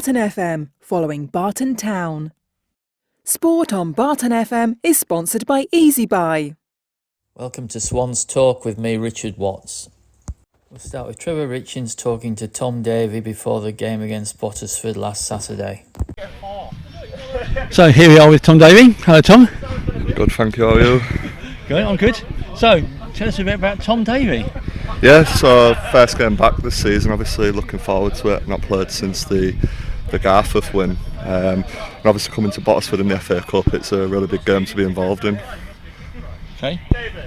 Barton FM, following Barton Town. Sport on Barton FM is sponsored by Easy Buy. Welcome to Swans Talk with me, Richard Watts. We'll start with Trevor Richings talking to Tom Davey before the game against Bottisford last Saturday. So here we are with Tom Davey. Hello Tom. Good, thank you. How are you? Good, I'm good. So tell us a bit about Tom Davey. Yeah, so first game back this season, obviously looking forward to it. Not played since the Garforth win. And obviously coming to Bottisford in the FA Cup, it's a really big game to be involved in. Okay.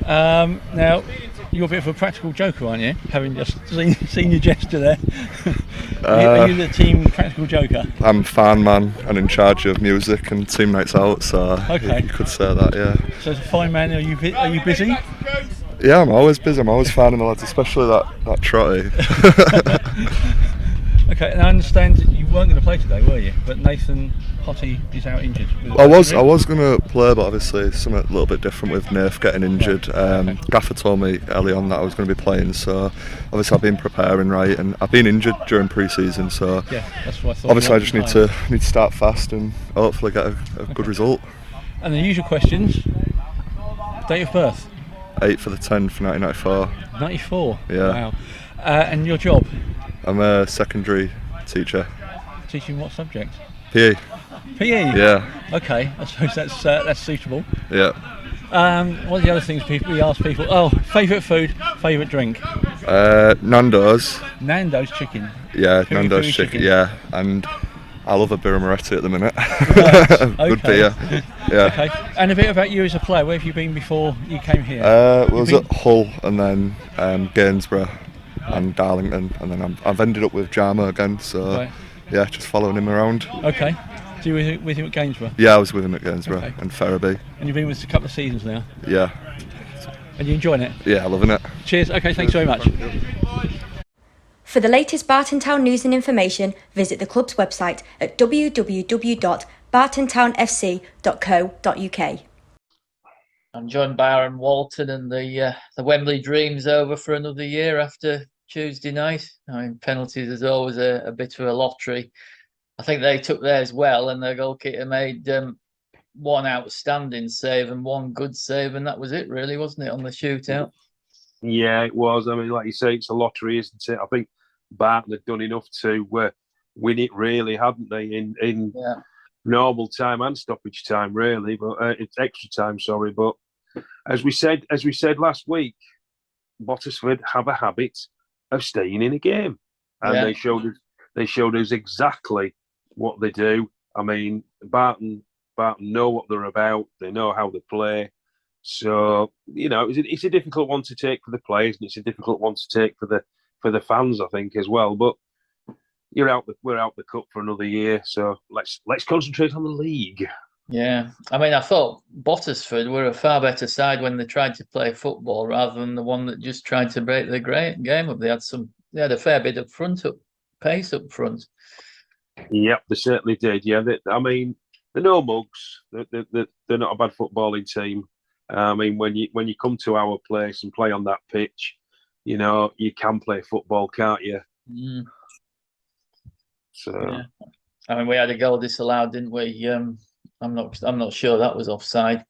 Now, you're a bit of a practical joker, aren't you? Having just seen your gesture there. Are you the team practical joker? I'm fan man and in charge of music and team nights out, so okay. You could say that, yeah. So as a fine man, are you busy? Yeah, I'm always busy. I'm always fanning the lads, especially that trotty. Okay, and I understand that you weren't going to play today, were you? But Nathan Hottie is out injured. I was going to play, but obviously something a little bit different with Nath getting injured. Okay. Gaffer told me early on that I was going to be playing, so obviously I've been preparing right, and I've been injured during pre-season, so yeah, that's what I thought. Obviously I just need to start fast and hopefully get a good result. And the usual questions: date of birth? 8th of the 10th, 1994. 94. Yeah. Wow. And your job? I'm a secondary teacher. Teaching what subject? PE. PE? Yeah. Okay, I suppose that's suitable. Yeah. What are the other things we ask people? Oh, favourite food, favourite drink? Nando's. Nando's chicken? Yeah, Nando's chicken, yeah. And I love a Birra Moretti at the minute. Right. Good beer. Yeah. Okay. And a bit about you as a player. Where have you been before you came here? Was at Hull and then Gainsborough and Darlington, and then I've ended up with Jarman again. So right. Yeah, just following him around. Okay. So you were with him at Gainsborough? Yeah, I was with him at Gainsborough okay. and Ferriby. And you've been with us a couple of seasons now? Yeah. And you enjoying it? Yeah, loving it. Cheers. Okay, thanks very much. For the latest Barton Town news and information, visit the club's website at www.bartontownfc.co.uk. I'm joined by Aaron Walton, and the Wembley dream's over for another year after Tuesday night. I mean, penalties is always a bit of a lottery. I think they took theirs well, and their goalkeeper made one outstanding save and one good save, and that was it, really, wasn't it, on the shootout? Yeah, it was. I mean, like you say, it's a lottery, isn't it? I think Barton had done enough to win it, really, hadn't they? In normal time and stoppage time, really, but it's extra time. Sorry, but as we said last week, Bottisford have a habit of staying in a game, and they showed us exactly what they do. I mean, Barton know what they're about. They know how they play. So it's a difficult one to take for the players, and it's a difficult one to take for the fans, I think, as well. But we're out the cup for another year, so let's concentrate on the league. Yeah, I mean, I thought Bottisford were a far better side when they tried to play football rather than the one that just tried to break the game up. They had a fair bit of pace up front. Yep, they certainly did. Yeah, I mean, they're no mugs. They're not a bad footballing team. I mean, when you come to our place and play on that pitch, you can play football, can't you? Mm. So, yeah. I mean, we had a goal disallowed, didn't we? I'm not sure that was offside.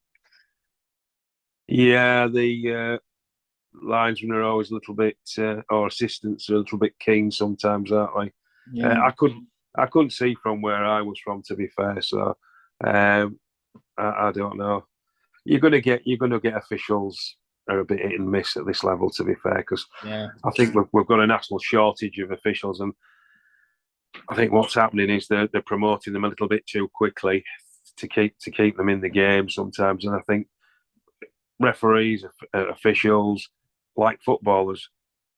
Yeah, the linesmen are always a little bit, or assistants are a little bit keen sometimes, aren't they? Yeah. I couldn't see from where I was from, to be fair. So, I don't know. You're gonna get officials are a bit hit and miss at this level, to be fair, because I think we've got a national shortage of officials, and I think what's happening is they're promoting them a little bit too quickly to keep them in the game sometimes. And I think referees, officials, like footballers,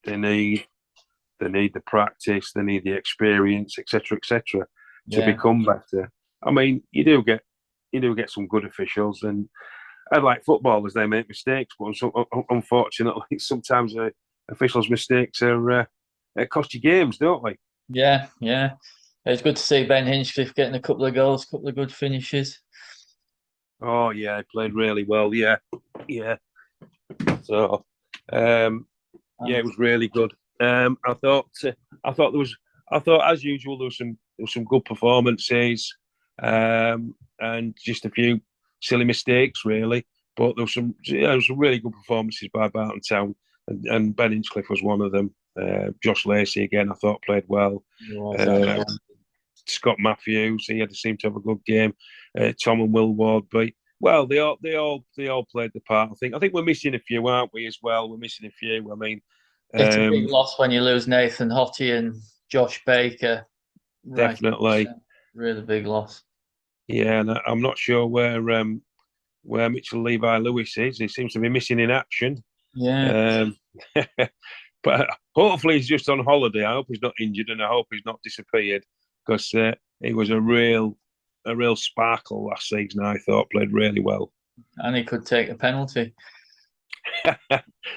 they need the practice, they need the experience, etc., to become better. I mean, you do get some good officials, and like footballers, they make mistakes, but unfortunately, sometimes officials' mistakes cost you games, don't they? Yeah. It's good to see Ben Hinchcliffe getting a couple of goals, a couple of good finishes. Oh yeah, he played really well. Yeah. So, it was really good. I thought as usual there was there were some good performances, and just a few silly mistakes, really. But there was some really good performances by Barton Town, and Ben Hinchcliffe was one of them. Josh Lacey again, I thought played well. Scott Matthews, he seemed to have a good game. Tom and Will Wardby. Well, they all played the part. I think we're missing a few, aren't we? As well, we're missing a few. I mean, it's a big loss when you lose Nathan Hottie and Josh Baker. Definitely, really big loss. Yeah, and I'm not sure where Mitchell Levi Lewis is. He seems to be missing in action. Yeah. But hopefully he's just on holiday. I hope he's not injured, and I hope he's not disappeared, because he was a real sparkle last season. I thought played really well, and he could take a penalty.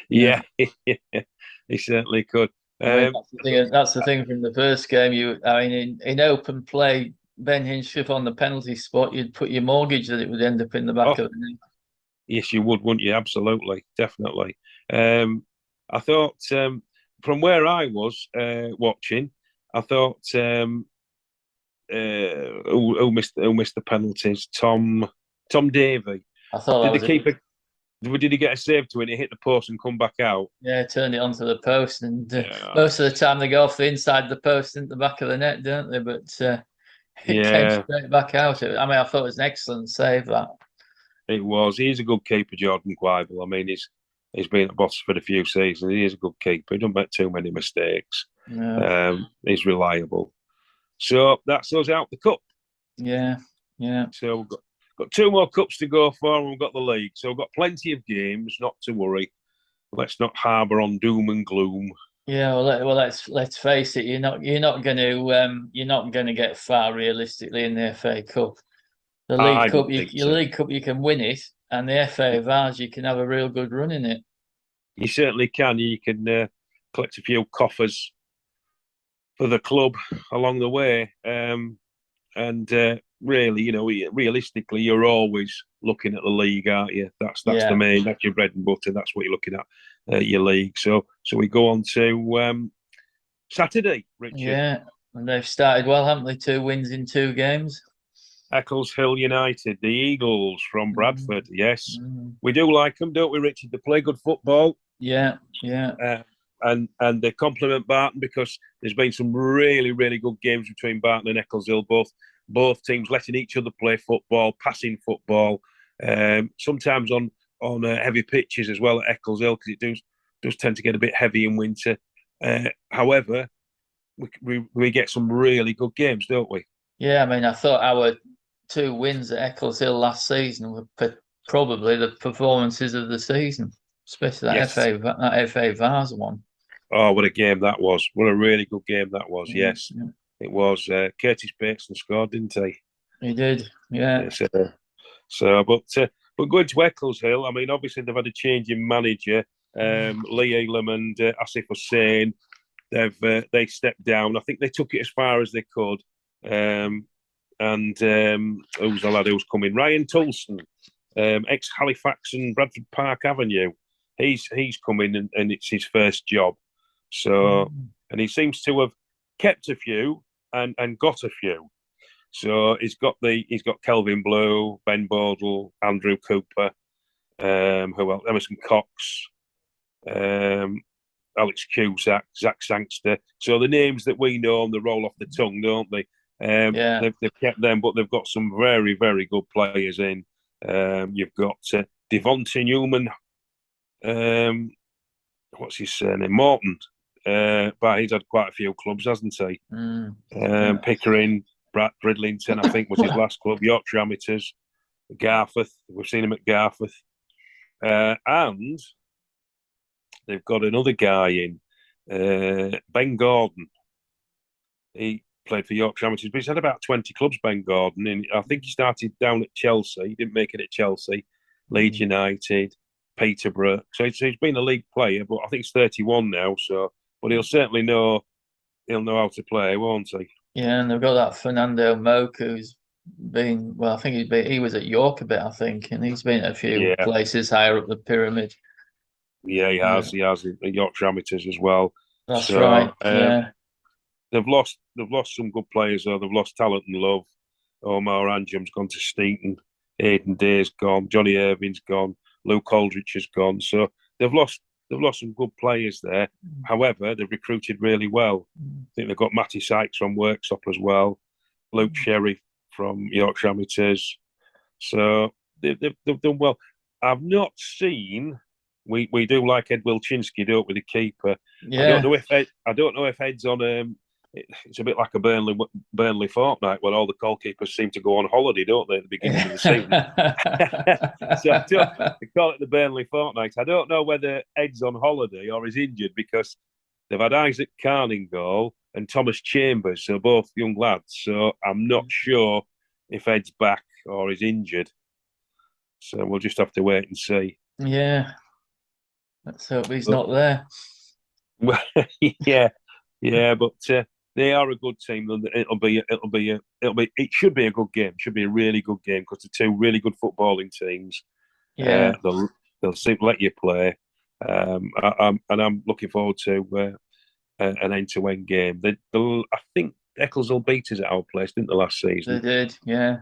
Yeah, he certainly could. That's the thing from the first game. In open play, Ben Hinchcliffe on the penalty spot, you'd put your mortgage that it would end up in the back of the net. Yes, you would, wouldn't you? Absolutely, definitely. I thought from where I was watching, I thought who missed the penalties? Tom Davey. I thought did he get a save to it? He hit the post and come back out. Yeah, turned it onto the post, and most of the time they go off the inside of the post into the back of the net, don't they? But it came straight back out. I thought it was an excellent save. That it was. He's a good keeper, Jordan Quibel. I mean, he's been at Botsford a few seasons. He is a good keeper. He doesn't make too many mistakes. No. He's reliable. So that's us out the cup. Yeah. So we've got 2 more cups to go for, and we've got the league. So we've got plenty of games, not to worry. Let's not harbour on doom and gloom. Yeah, let's face it. You're not going to get far realistically in the FA Cup. The League Cup, League Cup, you can win it, and the FA Vars, you can have a real good run in it. You certainly can. You can collect a few coffers for the club along the way, and really, realistically, you're always looking at the league, aren't you? That's the main. That's your bread and butter. That's what you're looking at, your league. So we go on to Saturday, Richard. Yeah, and they've started well, haven't they? 2 wins in 2 games. Eccleshill United, the Eagles from Bradford. Yes, we do like them, don't we, Richard? They play good football. Yeah. And they complement Barton, because there's been some really, really good games between Barton and Eccleshill. Both teams letting each other play football, passing football. Sometimes on heavy pitches as well at Eccleshill, because it does tend to get a bit heavy in winter. However, we get some really good games, don't we? Yeah, I thought our 2 wins at Eccleshill last season were probably the performances of the season, especially that FA Vars one. Oh, what a game that was! What a really good game that was. Yes, it was. Curtis Bateson scored, didn't he? He did. Yeah. But going to Eccleshill, obviously they've had a change in manager. Lee Elam and Asif Hussain, they stepped down. I think they took it as far as they could. And who's the lad who's coming? Ryan Toulson, ex Halifax and Bradford Park Avenue. He's coming, and it's his first job. So, and he seems to have kept a few and got a few. So he's got Kelvin Blue, Ben Bodle, Andrew Cooper, who else? Emerson Cox, Alex Cusack, Zach Sangster. So the names that we know, they roll off the tongue, don't they? They've kept them, but they've got some very, very good players in. You've got Devontae Newman. What's his surname? Morton. But he's had quite a few clubs, hasn't he? Pickering, Bridlington, I think, was his last club. Yorkshire Amateurs, Garforth. We've seen him at Garforth. And they've got another guy in, Ben Gordon. He played for Yorkshire Amateurs, but he's had about 20 clubs, Ben Gordon. And I think he started down at Chelsea. He didn't make it at Chelsea. Leeds United, Peterborough. So he's been a league player, but I think he's 31 now. But he'll certainly know how to play, won't he? Yeah, and they've got that Fernando Moke, who's been, I think he was at York a bit, I think, and he's been at a few places higher up the pyramid. Yeah, he has. He has at Yorkshire Amateurs as well. That's right. they've lost some good players though. They've lost Talent and Love. Omar Anjum's gone to Steaton. Aidan Day's gone. Johnny Irving's gone. Luke Aldrich has gone. So they've lost some good players there. However, they've recruited really well. I think they've got Matty Sykes from Worksop as well. Luke Sherry from Yorkshire Amateurs. So they've done well. I've not seen. We do like Ed Wilczynski, don't we, the keeper? Yeah. I don't know if Ed's on. It's a bit like a Burnley fortnight where all the goalkeepers seem to go on holiday, don't they, at the beginning of the season? So they call it the Burnley fortnight. I don't know whether Ed's on holiday or is injured because they've had Isaac Carn in goal and Thomas Chambers, so both young lads. So I'm not sure if Ed's back or is injured. So we'll just have to wait and see. Yeah. Let's hope he's not there. Well, yeah, but they are a good team. It should be a good game. It should be a really good game because they're two really good footballing teams. Yeah, they'll seem to let you play. I'm looking forward to an end-to-end game. I think Ecclesville beat us at our place, didn't they, last season? they did. Yeah.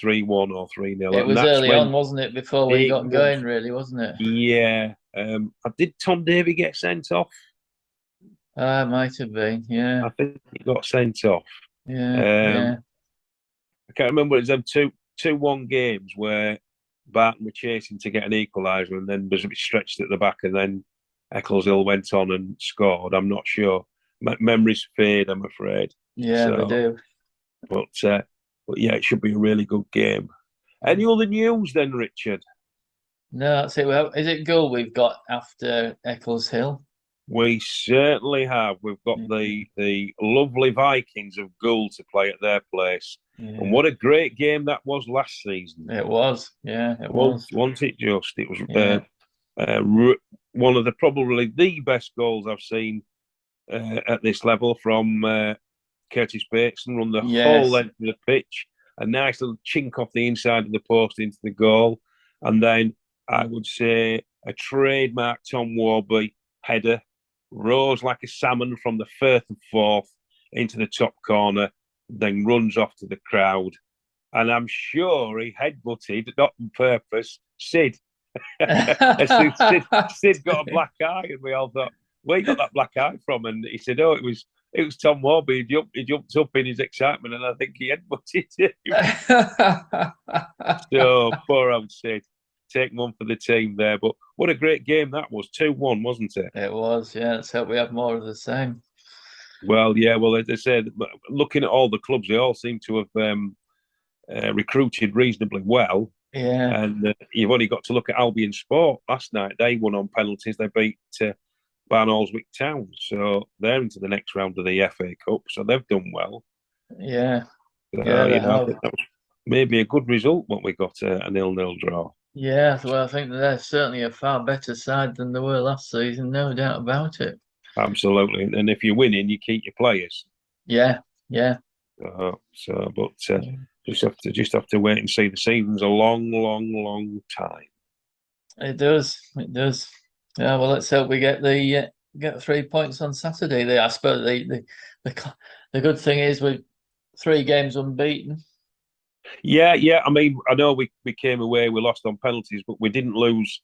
3-1 or 3-0. It was early on, wasn't it? Before we got going, really, wasn't it? Yeah. Did Tom Davey get sent off? Might have been. Yeah. I think he got sent off. Yeah. I can't remember. It was them 2-1 games where Barton were chasing to get an equaliser and then was a bit stretched at the back and then Ecclesville went on and scored. I'm not sure. Memories fade, I'm afraid. Yeah, they do. But yeah, it should be a really good game. Any other news then, Richard? No, that's it. Well, is it Gull we've got after Eccleshill? We certainly have. We've got the lovely Vikings of Gull to play at their place. Yeah. And what a great game that was last season. It was. Yeah, it was. Wasn't it just? It was one of probably the best goals I've seen at this level from Curtis Bateson, run the whole length of the pitch. A nice little chink off the inside of the post into the goal. And then I would say a trademark Tom Warby header, rose like a salmon from the Firth and Forth into the top corner, then runs off to the crowd. And I'm sure he headbutted, not on purpose, Sid. Sid got a black eye, and we all thought, where you got that black eye from? And he said, it was Tom Warby. He jumped up in his excitement, and I think he headbutted him. So poor old Sid. Take one for the team there. But what a great game that was. 2-1, wasn't it? It was, yeah. Let's hope we have more of the same. Well, yeah. Well, as I said, looking at all the clubs, they all seem to have recruited reasonably well. Yeah. And you've only got to look at Albion Sport last night. They won on penalties. They beat Barnoldswick Town. So they're into the next round of the FA Cup. So they've done well. Yeah. So, I think that was maybe a good result when we got a 0-0 draw. Yeah, well, I think they're certainly a far better side than they were last season, no doubt about it. Absolutely, and if you're winning, you keep your players. Yeah. Just have to wait and see. The season's a long time. It does. Yeah, well, let's hope we get 3 points on Saturday. I suppose the good thing is we're 3 games unbeaten. Yeah. I mean, I know we came away, we lost on penalties, but we didn't lose.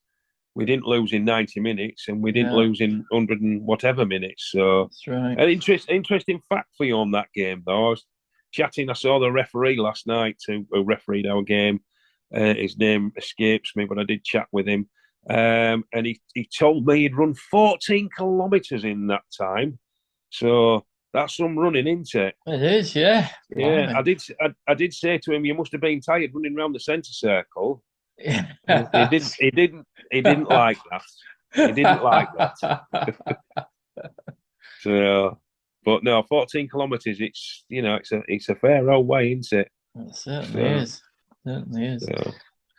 We didn't lose in 90 minutes, and we didn't lose in 100 and whatever minutes. So that's right. An interesting fact for you on that game, though. I was chatting. I saw the referee last night who refereed our game. His name escapes me, but I did chat with him, and he told me he'd run 14 kilometres in that time. So that's some running, isn't it? It is, yeah. Yeah, I did say to him, you must have been tired running around the centre circle. Yeah. He didn't like that. He didn't like that. So, but no, 14 kilometres. It's a fair old way, isn't it? It certainly is. Certainly is.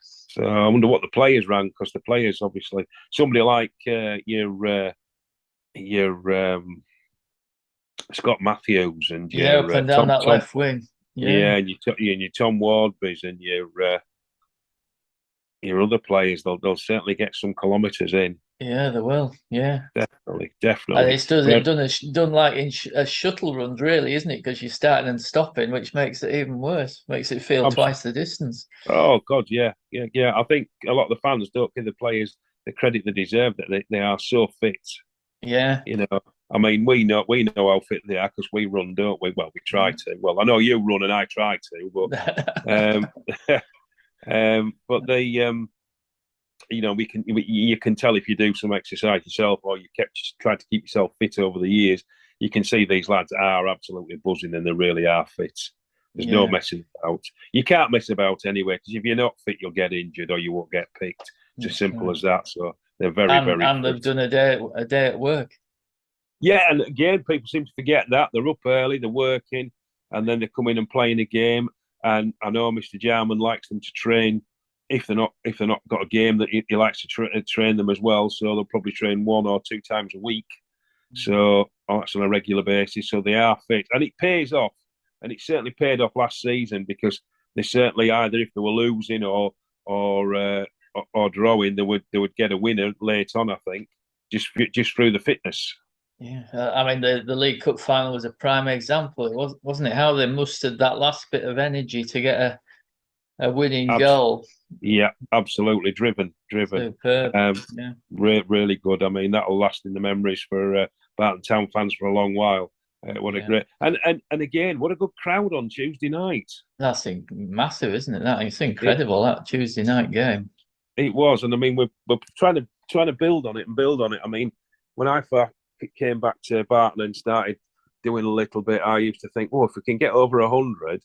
So I wonder what the players ran, because the players obviously somebody like your Scott Matthews and up and down that left wing. Yeah, and your Tom Wardbys and your other players, they'll certainly get some kilometres in. Yeah, they will. Yeah. Definitely, And definitely. it's done like in shuttle runs, really, isn't it? Because you're starting and stopping, which makes it even worse. Makes it feel Abs- twice the distance. Oh God, yeah, yeah, yeah. I think a lot of the fans don't give the players the credit they deserve. That they are so fit. Yeah. You know, I mean, we know how fit they are because we run, don't we? Well, we try to. Well, I know you run and I try to, but but they you can tell if you do some exercise yourself or you kept trying to keep yourself fit over the years. You can see these lads are absolutely buzzing and they really are fit. There's no messing about. You can't mess about anyway because if you're not fit, you'll get injured or you won't get picked. It's as simple as that. So they're very, very and fit. they've done a day at work. Yeah, and again, people seem to forget that they're up early, they're working, and then they come in and play in a game. And I know Mr. Jarman likes them to train if they're not got a game that he likes to train them as well. So they'll probably train 1 or 2 times a week. So that's on a regular basis. So they are fit, and it pays off. And it certainly paid off last season because they certainly either if they were losing or drawing, they would get a winner late on. I think just through the fitness. Yeah, I mean the League Cup final was a prime example. It wasn't it how they mustered that last bit of energy to get a winning goal. Yeah, absolutely driven. Superb. Yeah, really good. I mean, that'll last in the memories for Barton Town fans for a long while. What a great and again, what a good crowd on Tuesday night. That's massive, isn't it? It's incredible that Tuesday night game. It was, and I mean, we're trying to build on it. I mean, when I first came back to Barton and started doing a little bit, I used to think, oh, if we can get over 100,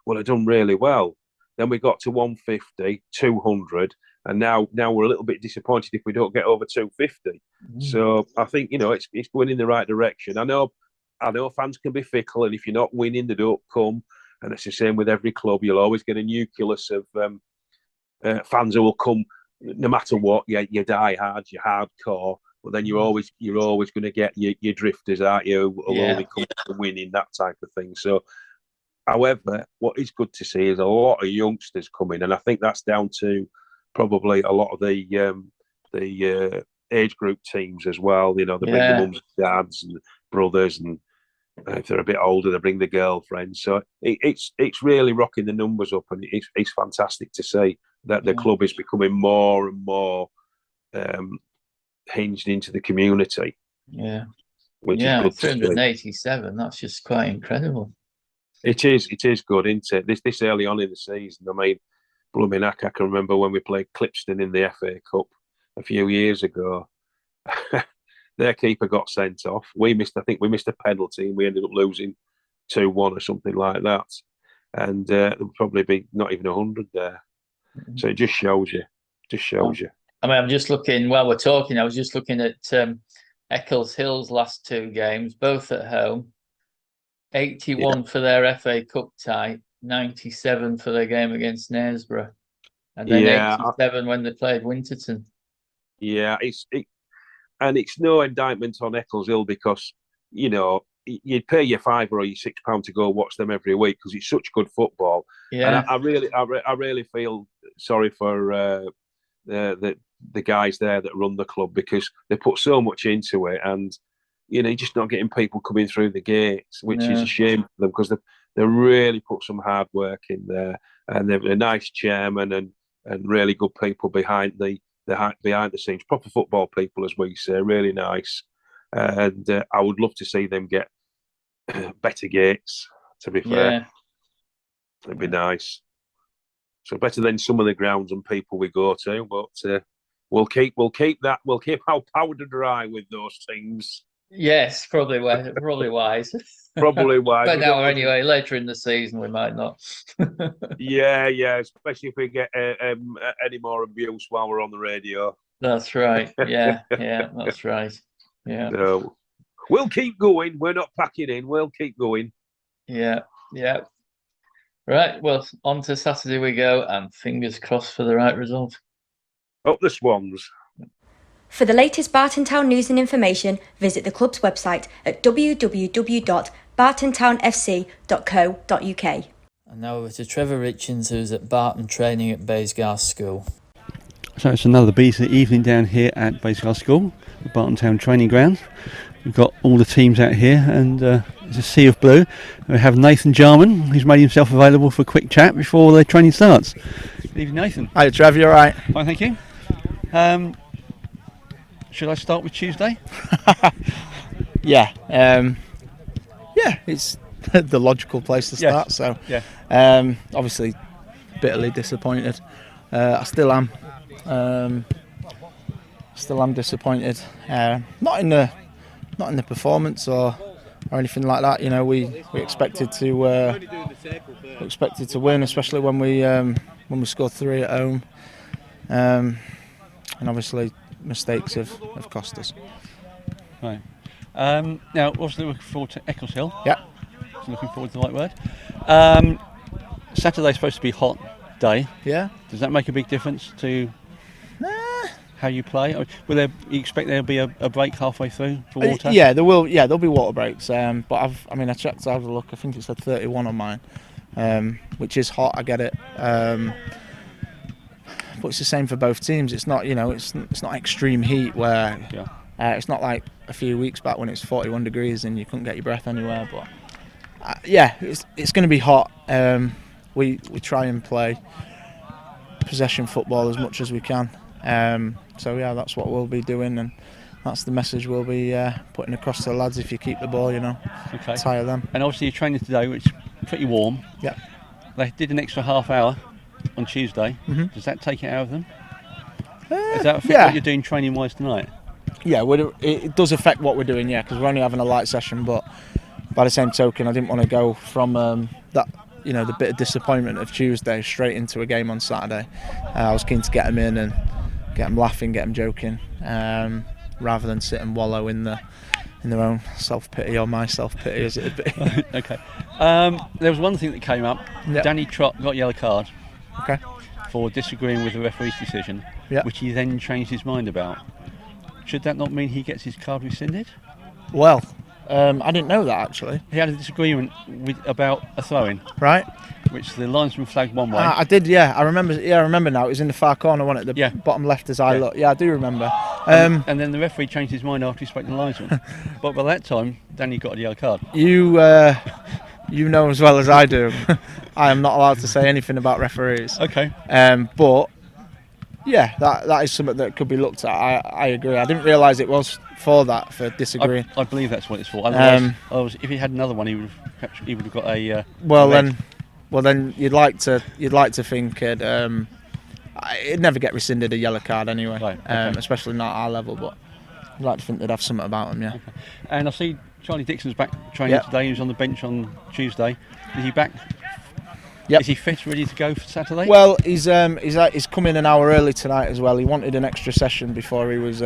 well, I've done really well. Then we got to 150, 200, and now we're a little bit disappointed if we don't get over 250. So I think it's going in the right direction. I know fans can be fickle, and if you're not winning, they don't come. And it's the same with every club. You'll always get a nucleus of fans who will come no matter what. You die hard, you're hardcore, but then you're always going to get your drifters, aren't you? Who'll only come to winning, that type of thing. So, however, what is good to see is a lot of youngsters coming, and I think that's down to probably a lot of the age group teams as well. They bring the mums, dads, and brothers, and if they're a bit older, they bring the girlfriends. So it's really rocking the numbers up, and it's fantastic to see that the club is becoming more and more hinged into the community. Yeah, which is good. 387. That's just quite incredible. It is good, isn't it? This early on in the season, I mean, blooming heck, I can remember when we played Clipston in the FA Cup a few years ago. Their keeper got sent off. I think we missed a penalty, and we ended up losing 2-1 or something like that. And there would probably be not even 100 there. So it just shows you. I mean, I'm just looking while we're talking. I was just looking at Eccles Hill's last 2 games, both at home. 81 for their FA Cup tie, 97 for their game against Knaresborough, and then 87 when they played Winterton. Yeah, it's no indictment on Eccles Hill because you'd pay your £5 or your £6 to go watch them every week because it's such good football. Yeah, and I really feel sorry for the guys there that run the club because they put so much into it, and you're just not getting people coming through the gates, which is a shame for them because they really put some hard work in there, and they're a nice chairman and really good people behind the scenes, proper football people, as we say, really nice. And I would love to see them get better gates. To be fair, it'd be nice. So better than some of the grounds and people we go to, but we'll keep our powder dry with those teams. Yes, probably wise. Probably wise. But now, anyway, later in the season, we might not. yeah, especially if we get any more abuse while we're on the radio. That's right. Yeah, that's right. Yeah. So we'll keep going. We're not packing in. We'll keep going. Yeah. Right. Well, on to Saturday we go, and fingers crossed for the right result. Up the Swans. For the latest Barton Town news and information, visit the club's website at www.bartontownfc.co.uk. And now over to Trevor Richins, who's at Barton training at Baysgarth School. So it's another busy evening down here at Bayside School, the Barton Town training ground. We've got all the teams out here, and it's a sea of blue. We have Nathan Jarman, who's made himself available for a quick chat before the training starts. Good evening, Nathan. Hi, Trev, you alright? Fine, thank you. Should I start with Tuesday? Yeah. It's the logical place to start. Yes. So, Yeah. obviously, bitterly disappointed. I still am. Still am disappointed. Not in the performance or anything like that. You know, we expected to win, especially when we scored 3 at home. And obviously, mistakes have cost us. Right. Now, obviously, looking forward to Eccleshill. Yeah. So looking forward to the right word. Saturday's supposed to be a hot day. Yeah. Does that make a big difference to how you play? Or you expect there'll be a break halfway through for water? Yeah, there will. Yeah, there'll be water breaks. But I checked to have a look. I think it said 31 on mine, which is hot. I get it. But it's the same for both teams. It's not, it's not extreme heat where it's not like a few weeks back when it's 41 degrees and you couldn't get your breath anywhere. But it's going to be hot. We try and play possession football as much as we can. So that's what we'll be doing, and that's the message we'll be putting across to the lads. If you keep the ball, Okay. tire them. And obviously, you're training today, which is pretty warm. Yeah. They did an extra half hour on Tuesday. Mm-hmm. Does that take it out of them? Does that affect yeah. what you're doing training-wise tonight? Yeah, it does affect what we're doing. Yeah, because we're only having a light session, but by the same token, I didn't want to go from that. The bit of disappointment of Tuesday straight into a game on Saturday. I was keen to get them in and get them laughing, get them joking, rather than sit and wallow in their own self-pity or my self-pity as it'd be. Okay. There was one thing that came up. Yep. Danny Trott got a yellow card Okay. for disagreeing with the referee's decision, Yep. which he then changed his mind about. Should that not mean he gets his card rescinded? Well, I didn't know that actually. He had a disagreement about a throw-in, Right. which the linesman flagged one way. I did. Yeah, I remember. Yeah, I remember now. It was in the far corner, wasn't it? The bottom left as I look. Yeah, I do remember. And then the referee changed his mind after he spoke to the linesman. But by that time, Danny got a yellow card. You know as well as I do. I am not allowed to say anything about referees. Okay. But yeah, that is something that could be looked at. I agree. I didn't realise it was for disagreeing. I believe that's what it's for. Otherwise, if he had another one, he would have got a. Well then, you'd like to think it'd never get rescinded a yellow card anyway. Right, okay. Especially not at our level. But you'd like to think they'd have something about them. Yeah. Okay. And I see Charlie Dixon's back training today. He was on the bench on Tuesday. Is he back? Yep. Is he fit, ready to go for Saturday? Well, he's come in an hour early tonight as well. He wanted an extra session before he was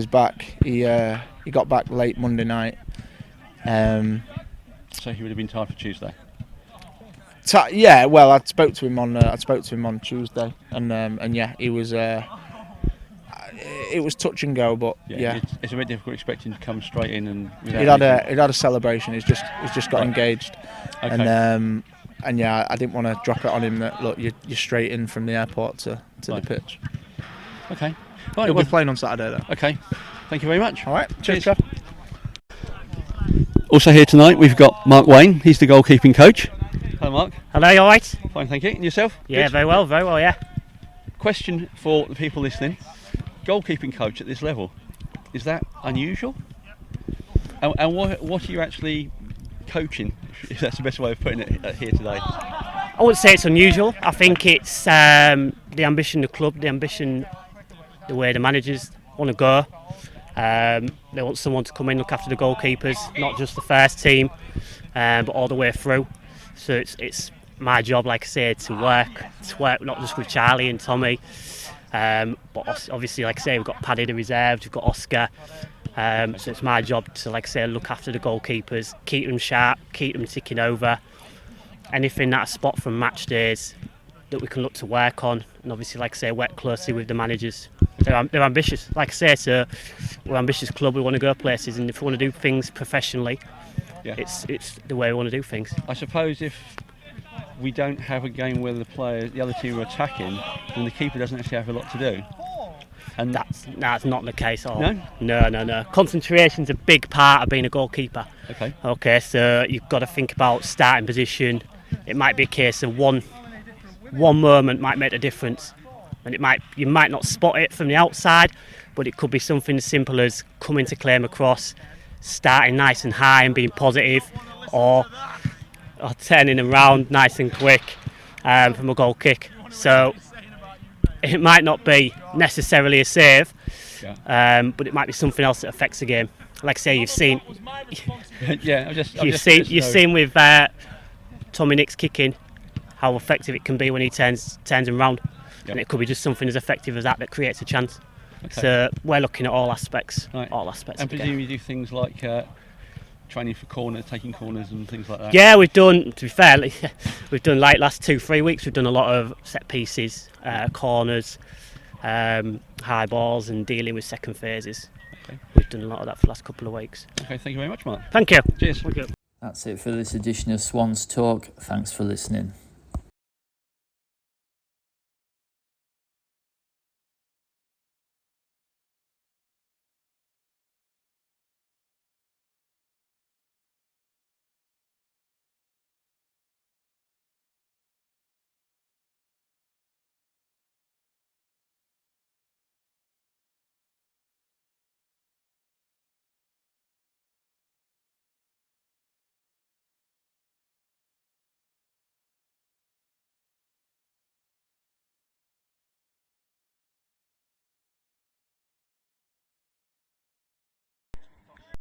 back. He got back late Monday night. So he would have been tired for Tuesday. Yeah. Well, I spoke to him on Tuesday, and yeah, he was. It was touch and go, but yeah. It's a bit difficult expecting to come straight in and. He'd had a celebration. He's just got engaged, Okay. And yeah, I didn't want to drop it on him that look, you're straight in from the airport to the pitch. Okay. Right, He'll be playing on Saturday though. Okay. Thank you very much. All right. Cheers. Also here tonight we've got Mark Waine. He's the goalkeeping coach. Hello, Mark. Hello, you alright? Fine, thank you. And yourself? Yeah, Good? very well, yeah. Question for the people listening: goalkeeping coach at this level, is that unusual? And what are you actually coaching? If that's the best way of putting it here today. I wouldn't say it's unusual. I think it's the ambition of the club, the way the managers want to go. They want someone to come in, look after the goalkeepers, not just the first team, but all the way through. So it's my job, like I say, to work not just with Charlie and Tommy, but obviously, like I say, we've got Paddy the reserves, we've got Oscar. So it's my job to, like I say, look after the goalkeepers, keep them sharp, keep them ticking over. Anything that's a spot from match days that we can look to work on, and obviously, like I say, work closely with the managers. They're ambitious, like I say. So we're an ambitious club. We want to go places, and if we want to do things professionally, it's the way we want to do things. I suppose if we don't have a game where the other team are attacking, then the keeper doesn't actually have a lot to do. And that's not the case at all. No? No. Concentration's a big part of being a goalkeeper. Okay, so you've got to think about starting position. It might be a case of one moment might make a difference, and you might not spot it from the outside, but it could be something as simple as coming to claim a cross, starting nice and high and being positive, or turning around nice and quick from a goal kick. So it might not be necessarily a save, but it might be something else that affects the game. Like I say, you've seen you've seen with Tommy Nick's kicking how effective it can be when he turns him round, and it could be just something as effective as that creates a chance. So we're looking at all aspects. Right. All aspects. And presumably you do things like training for corners, taking corners and things like that. Yeah, we've done, to be fair, we've done like last 2-3 weeks, we've done a lot of set pieces, corners, high balls and dealing with second phases. We've done a lot of that for the last couple of weeks. Okay, thank you very much, Mark. Thank you. Cheers. Thank you. That's it for this edition of Swans Talk. Thanks for listening.